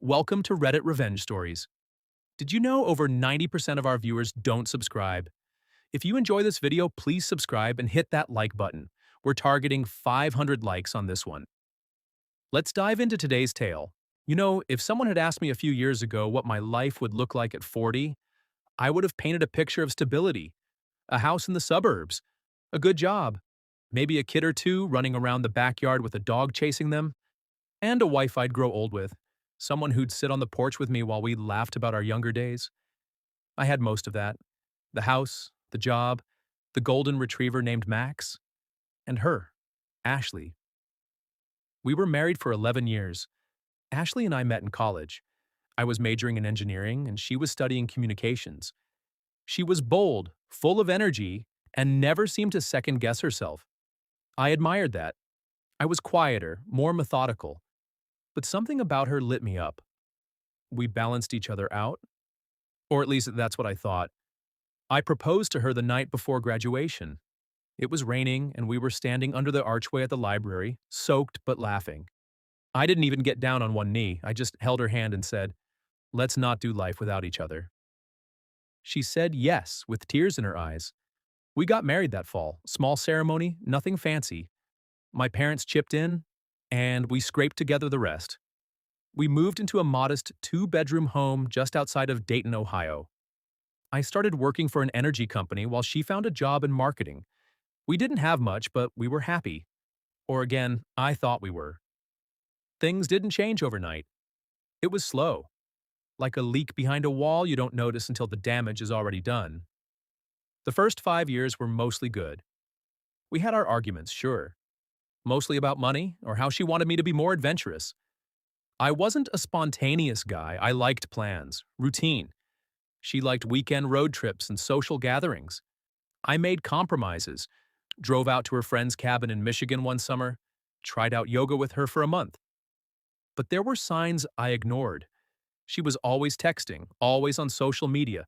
Welcome to Reddit Revenge Stories. Did you know over 90% of our viewers don't subscribe? If you enjoy this video, please subscribe and hit that like button. We're targeting 500 likes on this one. Let's dive into today's tale. You know, if someone had asked me a few years ago what my life would look like at 40, I would have painted a picture of stability, a house in the suburbs, a good job, maybe a kid or two running around the backyard with a dog chasing them, and a wife I'd grow old with, someone who'd sit on the porch with me while we laughed about our younger days. I had most of that: the house, the job, the golden retriever named Max, and her, Ashley. We were married for 11 years. Ashley and I met in college. I was majoring in engineering, and she was studying communications. She was bold, full of energy, and never seemed to second guess herself. I admired that. I was quieter, more methodical, but something about her lit me up. We balanced each other out, or at least that's what I thought. I proposed to her the night before graduation. It was raining, and we were standing under the archway at the library, soaked but laughing. I didn't even get down on one knee. I just held her hand and said, "Let's not do life without each other." She said yes, with tears in her eyes. We got married that fall. Small ceremony, nothing fancy. My parents chipped in, and we scraped together the rest. We moved into a modest two-bedroom home just outside of Dayton, Ohio. I started working for an energy company while she found a job in marketing. We didn't have much, but we were happy. Or again, I thought we were. Things didn't change overnight. It was slow. Like a leak behind a wall you don't notice until the damage is already done. The first 5 years were mostly good. We had our arguments, sure. Mostly about money or how she wanted me to be more adventurous. I wasn't a spontaneous guy. I liked plans, routine. She liked weekend road trips and social gatherings. I made compromises, drove out to her friend's cabin in Michigan one summer, tried out yoga with her for a month. But there were signs I ignored. She was always texting, always on social media,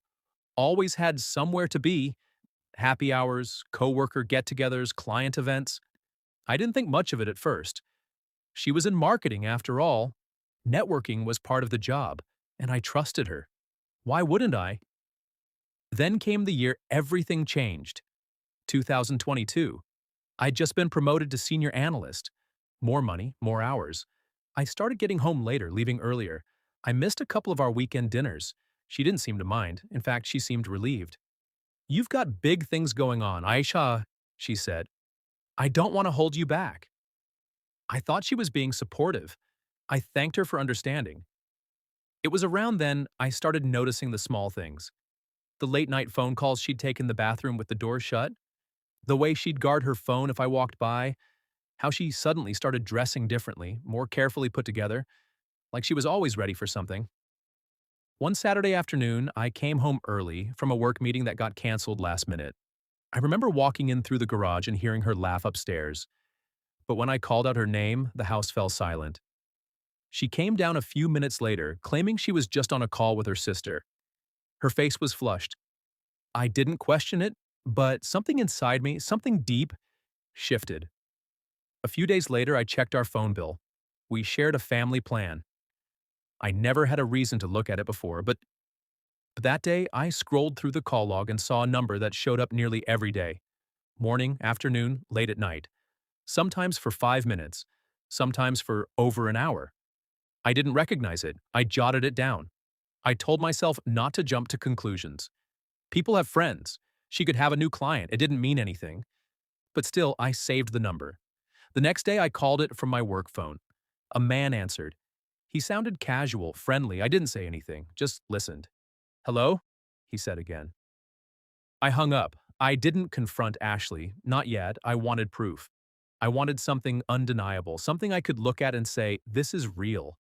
always had somewhere to be: happy hours, coworker get-togethers, client events. I didn't think much of it at first. She was in marketing after all. Networking was part of the job, and I trusted her. Why wouldn't I? Then came the year everything changed. 2022. I'd just been promoted to senior analyst. More money, more hours. I started getting home later, leaving earlier. I missed a couple of our weekend dinners. She didn't seem to mind. In fact, she seemed relieved. "You've got big things going on, Aisha," she said. "I don't want to hold you back." I thought she was being supportive. I thanked her for understanding. It was around then I started noticing the small things. The late-night phone calls she'd take in the bathroom with the door shut, the way she'd guard her phone if I walked by, how she suddenly started dressing differently, more carefully put together, like she was always ready for something. One Saturday afternoon, I came home early from a work meeting that got canceled last minute. I remember walking in through the garage and hearing her laugh upstairs. But when I called out her name, the house fell silent. She came down a few minutes later, claiming she was just on a call with her sister. Her face was flushed. I didn't question it, but something inside me, something deep, shifted. A few days later, I checked our phone bill. We shared a family plan. I never had a reason to look at it before, but that day I scrolled through the call log and saw a number that showed up nearly every day. Morning, afternoon, late at night. Sometimes for 5 minutes, sometimes for over an hour. I didn't recognize it. I jotted it down. I told myself not to jump to conclusions. People have friends. She could have a new client. It didn't mean anything. But still, I saved the number. The next day, I called it from my work phone. A man answered. He sounded casual, friendly. I didn't say anything, just listened. "Hello?" he said again. I hung up. I didn't confront Ashley. Not yet. I wanted proof. I wanted something undeniable, something I could look at and say, "This is real."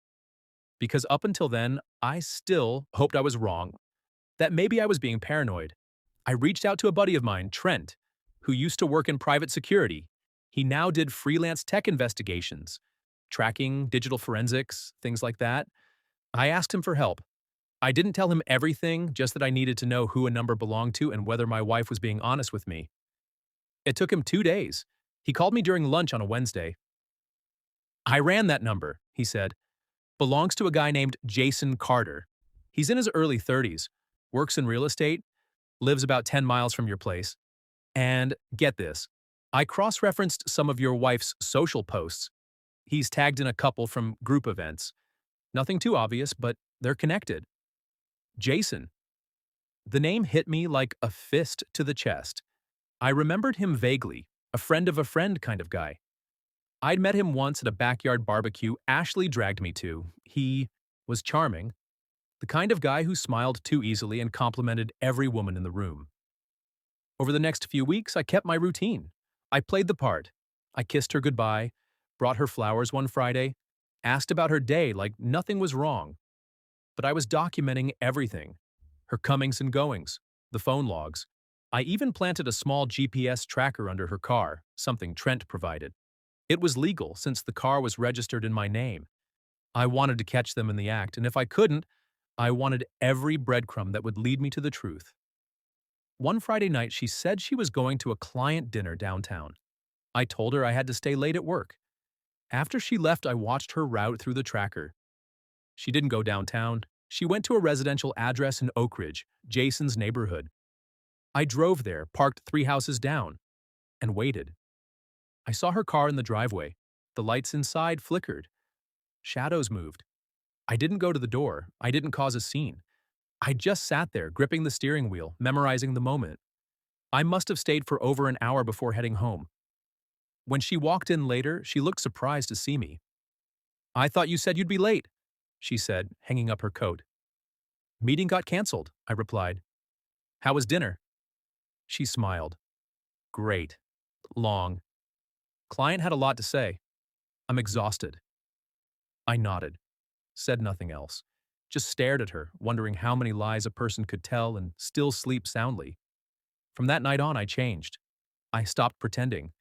Because up until then, I still hoped I was wrong, that maybe I was being paranoid. I reached out to a buddy of mine, Trent, who used to work in private security. He now did freelance tech investigations, tracking, digital forensics, things like that. I asked him for help. I didn't tell him everything, just that I needed to know who a number belonged to and whether my wife was being honest with me. It took him 2 days. He called me during lunch on a Wednesday. "I ran that number," he said. Belongs to a guy named Jason Carter. He's in his early 30s, works in real estate, lives about 10 miles from your place. And get this, I cross-referenced some of your wife's social posts. He's tagged in a couple from group events. Nothing too obvious, but they're connected. Jason. The name hit me like a fist to the chest. I remembered him vaguely, a friend of a friend kind of guy. I'd met him once at a backyard barbecue Ashley dragged me to. He was charming, the kind of guy who smiled too easily and complimented every woman in the room. Over the next few weeks, I kept my routine. I played the part. I kissed her goodbye, brought her flowers one Friday, asked about her day like nothing was wrong. But I was documenting everything, her comings and goings, the phone logs. I even planted a small GPS tracker under her car, something Trent provided. It was legal since the car was registered in my name. I wanted to catch them in the act, and if I couldn't, I wanted every breadcrumb that would lead me to the truth. One Friday night, she said she was going to a client dinner downtown. I told her I had to stay late at work. After she left, I watched her route through the tracker. She didn't go downtown. She went to a residential address in Oak Ridge, Jason's neighborhood. I drove there, parked 3 houses down, and waited. I saw her car in the driveway. The lights inside flickered. Shadows moved. I didn't go to the door. I didn't cause a scene. I just sat there, gripping the steering wheel, memorizing the moment. I must have stayed for over an hour before heading home. When she walked in later, she looked surprised to see me. "I thought you said you'd be late," she said, hanging up her coat. "Meeting got canceled," I replied. "How was dinner?" She smiled. "Great. Long. Client had a lot to say. I'm exhausted." I nodded, said nothing else, just stared at her, wondering how many lies a person could tell and still sleep soundly. From that night on, I changed. I stopped pretending.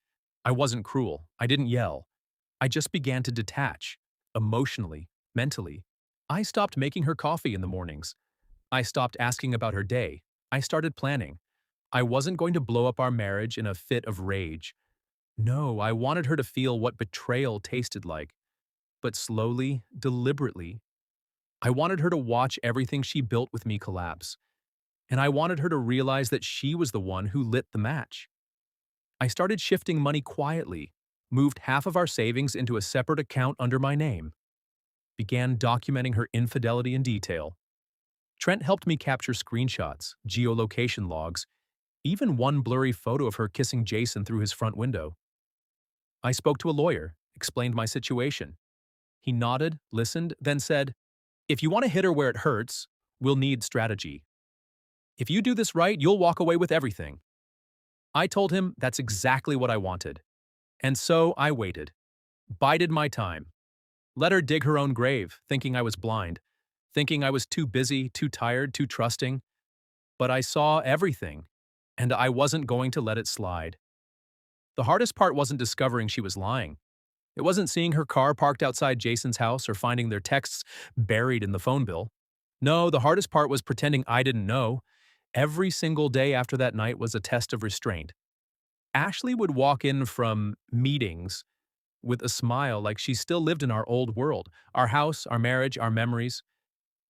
I wasn't cruel. I didn't yell. I just began to detach, emotionally, mentally. I stopped making her coffee in the mornings. I stopped asking about her day. I started planning. I wasn't going to blow up our marriage in a fit of rage. No, I wanted her to feel what betrayal tasted like. But slowly, deliberately. I wanted her to watch everything she built with me collapse. And I wanted her to realize that she was the one who lit the match. I started shifting money quietly, moved half of our savings into a separate account under my name, began documenting her infidelity in detail. Trent helped me capture screenshots, geolocation logs, even one blurry photo of her kissing Jason through his front window. I spoke to a lawyer, explained my situation. He nodded, listened, then said, "If you want to hit her where it hurts, we'll need strategy. If you do this right, you'll walk away with everything." I told him that's exactly what I wanted. And so I waited, bided my time, let her dig her own grave, thinking I was blind, thinking I was too busy, too tired, too trusting. But I saw everything, and I wasn't going to let it slide. The hardest part wasn't discovering she was lying. It wasn't seeing her car parked outside Jason's house or finding their texts buried in the phone bill. No, the hardest part was pretending I didn't know. Every single day after that night was a test of restraint. Ashley would walk in from meetings with a smile like she still lived in our old world, our house, our marriage, our memories.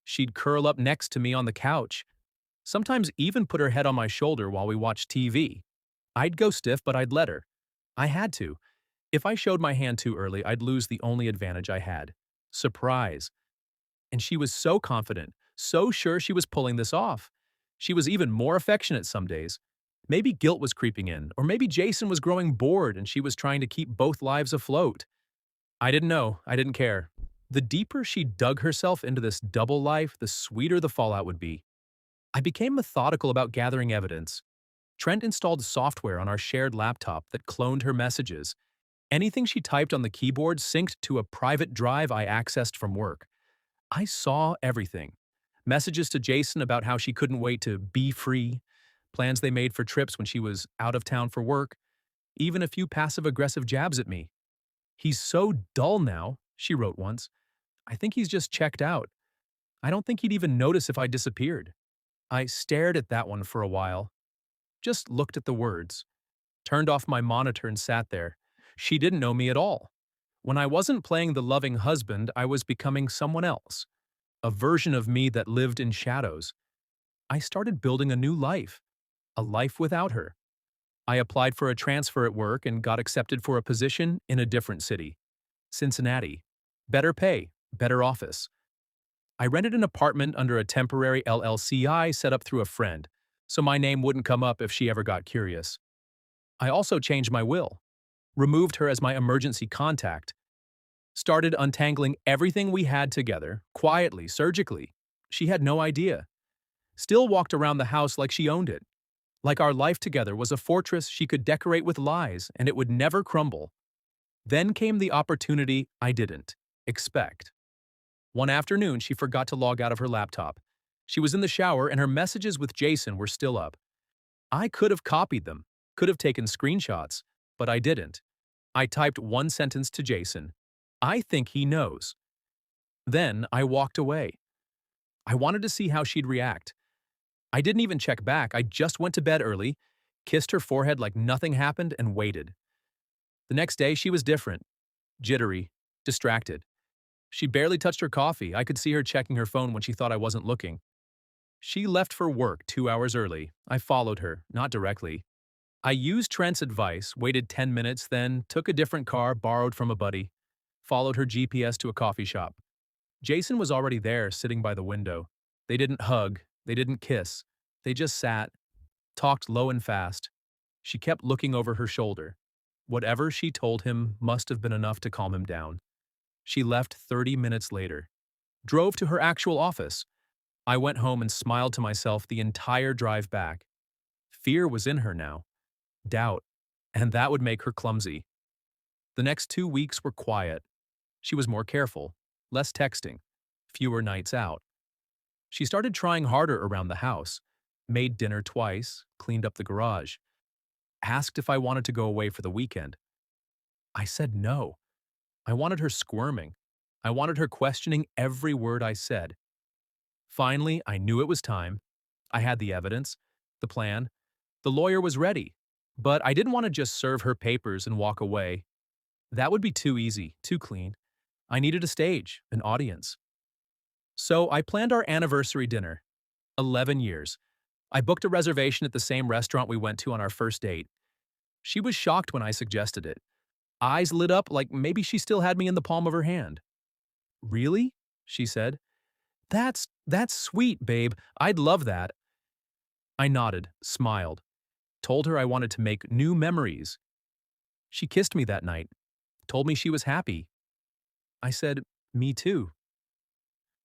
She'd curl up next to me on the couch, sometimes even put her head on my shoulder while we watched TV. I'd go stiff, but I'd let her. I had to. If I showed my hand too early, I'd lose the only advantage I had: surprise. And she was so confident, so sure she was pulling this off. She was even more affectionate some days. Maybe guilt was creeping in, or maybe Jason was growing bored and she was trying to keep both lives afloat. I didn't know. I didn't care. The deeper she dug herself into this double life, the sweeter the fallout would be. I became methodical about gathering evidence. Trent installed software on our shared laptop that cloned her messages. Anything she typed on the keyboard synced to a private drive I accessed from work. I saw everything. Messages to Jason about how she couldn't wait to be free, plans they made for trips when she was out of town for work, even a few passive-aggressive jabs at me. "He's so dull now," she wrote once. "I think he's just checked out. I don't think he'd even notice if I disappeared." I stared at that one for a while, just looked at the words, turned off my monitor and sat there. She didn't know me at all. When I wasn't playing the loving husband, I was becoming someone else, a version of me that lived in shadows. I started building a new life, a life without her. I applied for a transfer at work and got accepted for a position in a different city, Cincinnati. Better pay, better office. I rented an apartment under a temporary LLC I set up through a friend, so my name wouldn't come up if she ever got curious. I also changed my will, removed her as my emergency contact, started untangling everything we had together, quietly, surgically. She had no idea. Still walked around the house like she owned it, like our life together was a fortress she could decorate with lies and it would never crumble. Then came the opportunity I didn't expect. One afternoon, she forgot to log out of her laptop. She was in the shower and her messages with Jason were still up. I could have copied them, could have taken screenshots, but I didn't. I typed one sentence to Jason. I think he knows. Then I walked away. I wanted to see how she'd react. I didn't even check back. I just went to bed early, kissed her forehead like nothing happened, and waited. The next day, she was different, jittery, distracted. She barely touched her coffee. I could see her checking her phone when she thought I wasn't looking. She left for work 2 hours early. I followed her, not directly. I used Trent's advice, waited 10 minutes, then took a different car borrowed from a buddy, followed her GPS to a coffee shop. Jason was already there, sitting by the window. They didn't hug, they didn't kiss. They just sat, talked low and fast. She kept looking over her shoulder. Whatever she told him must have been enough to calm him down. She left 30 minutes later. Drove to her actual office. I went home and smiled to myself the entire drive back. Fear was in her now. Doubt. And that would make her clumsy. The next 2 weeks were quiet. She was more careful, less texting, fewer nights out. She started trying harder around the house, made dinner twice, cleaned up the garage, asked if I wanted to go away for the weekend. I said no. I wanted her squirming. I wanted her questioning every word I said. Finally, I knew it was time. I had the evidence, the plan. The lawyer was ready. But I didn't want to just serve her papers and walk away. That would be too easy, too clean. I needed a stage, an audience. So I planned our anniversary dinner. 11 years. I booked a reservation at the same restaurant we went to on our first date. She was shocked when I suggested it. Eyes lit up like maybe she still had me in the palm of her hand. Really? She said. That's sweet, babe. I'd love that. I nodded, smiled, told her I wanted to make new memories. She kissed me that night, told me she was happy. I said, me too.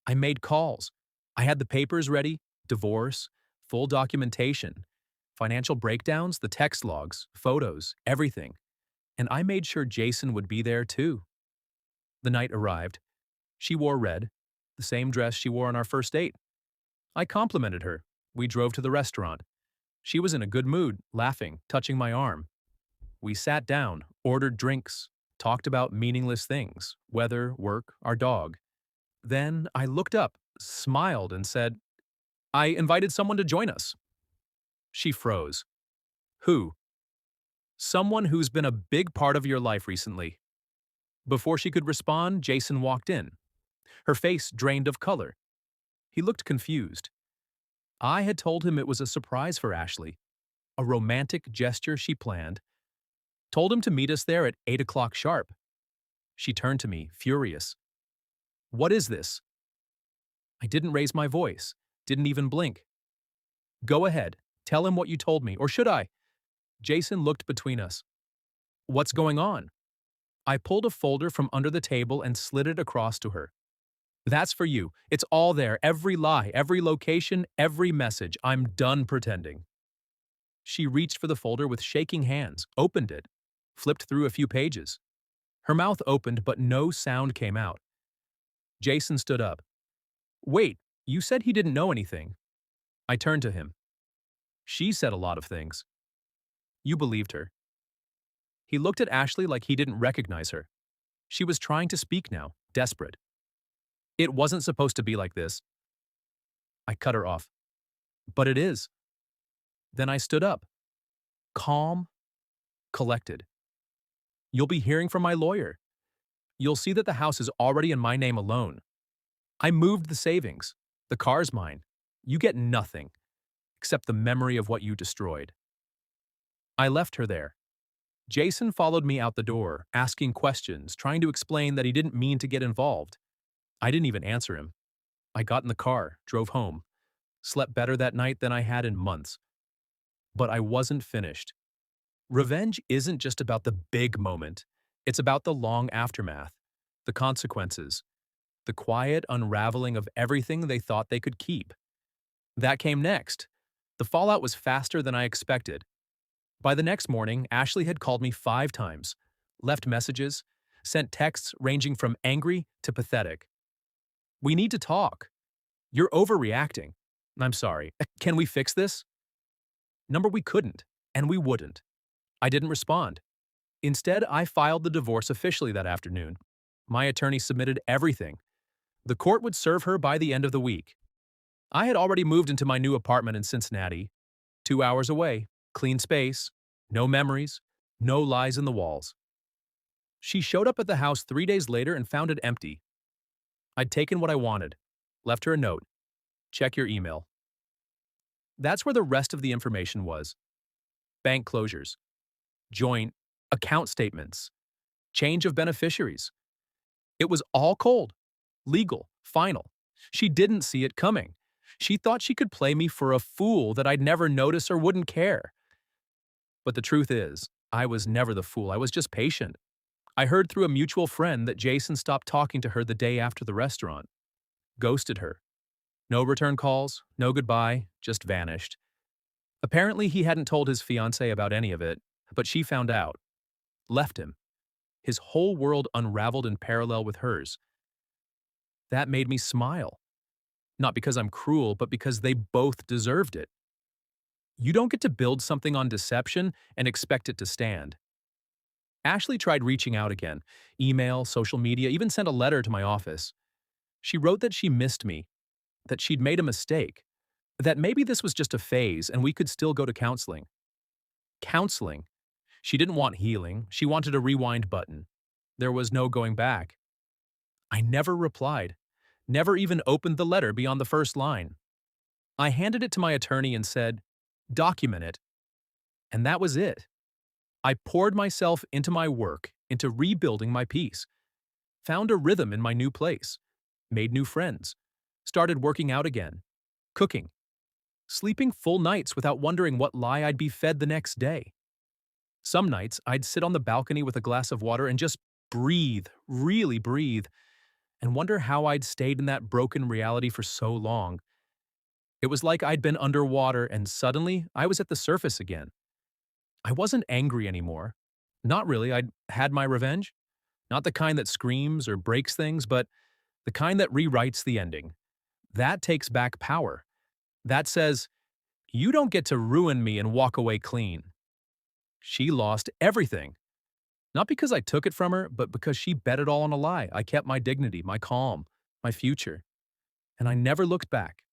I made calls. I had the papers ready, divorce, full documentation, financial breakdowns, the text logs, photos, everything. And I made sure Jason would be there too. The night arrived. She wore red, the same dress she wore on our first date. I complimented her. We drove to the restaurant. She was in a good mood, laughing, touching my arm. We sat down, ordered drinks, talked about meaningless things, weather, work, our dog. Then I looked up, smiled, and said, I invited someone to join us. She froze. Who? Someone who's been a big part of your life recently. Before she could respond, Jason walked in. Her face drained of color. He looked confused. I had told him it was a surprise for Ashley, a romantic gesture she planned. Told him to meet us there at 8 o'clock sharp. She turned to me, furious. What is this? I didn't raise my voice, didn't even blink. Go ahead, tell him what you told me, or should I? Jason looked between us. What's going on? I pulled a folder from under the table and slid it across to her. That's for you. It's all there, every lie, every location, every message. I'm done pretending. She reached for the folder with shaking hands, opened it, flipped through a few pages. Her mouth opened, but no sound came out. Jason stood up. Wait, you said he didn't know anything. I turned to him. She said a lot of things. You believed her. He looked at Ashley like he didn't recognize her. She was trying to speak now, desperate. It wasn't supposed to be like this. I cut her off. But it is. Then I stood up. Calm, collected. You'll be hearing from my lawyer. you'll see that the house is already in my name alone. I moved the savings. The car's mine. You get nothing, except the memory of what you destroyed. I left her there. Jason followed me out the door, asking questions, trying to explain that he didn't mean to get involved. I didn't even answer him. I got in the car, drove home, slept better that night than I had in months. But I wasn't finished. Revenge isn't just about the big moment. It's about the long aftermath, the consequences, the quiet unraveling of everything they thought they could keep. That came next. The fallout was faster than I expected. By the next morning, Ashley had called me 5 times, left messages, sent texts ranging from angry to pathetic. "We need to talk. You're overreacting. I'm sorry. Can we fix this?" Number we couldn't, and we wouldn't. I didn't respond. Instead, I filed the divorce officially that afternoon. My attorney submitted everything. The court would serve her by the end of the week. I had already moved into my new apartment in Cincinnati, 2 hours away, clean space, no memories, no lies in the walls. She showed up at the house 3 days later and found it empty. I'd taken what I wanted, left her a note. "Check your email." That's where the rest of the information was. Bank closures, joint account statements, change of beneficiaries. It was all cold, legal, final. She didn't see it coming. She thought she could play me for a fool that I'd never notice or wouldn't care. But the truth is, I was never the fool. I was just patient. I heard through a mutual friend that Jason stopped talking to her the day after the restaurant. Ghosted her. No return calls, no goodbye, just vanished. Apparently, he hadn't told his fiancée about any of it, but she found out. Left him. His whole world unraveled in parallel with hers. That made me smile. Not because I'm cruel, but because they both deserved it. You don't get to build something on deception and expect it to stand. Ashley tried reaching out again. Email, social media, even sent a letter to my office. She wrote that she missed me, that she'd made a mistake, that maybe this was just a phase and we could still go to counseling. Counseling. She didn't want healing. She wanted a rewind button. There was no going back. I never replied, never even opened the letter beyond the first line. I handed it to my attorney and said, "Document it." And that was it. I poured myself into my work, into rebuilding my peace. Found a rhythm in my new place. Made new friends. Started working out again. Cooking. Sleeping full nights without wondering what lie I'd be fed the next day. Some nights, I'd sit on the balcony with a glass of water and just breathe, really breathe, and wonder how I'd stayed in that broken reality for so long. It was like I'd been underwater and suddenly I was at the surface again. I wasn't angry anymore. Not really, I'd had my revenge. Not the kind that screams or breaks things, but the kind that rewrites the ending. That takes back power. That says, "You don't get to ruin me and walk away clean." She lost everything. Not because I took it from her, but because she bet it all on a lie. I kept my dignity, my calm, my future. And I never looked back.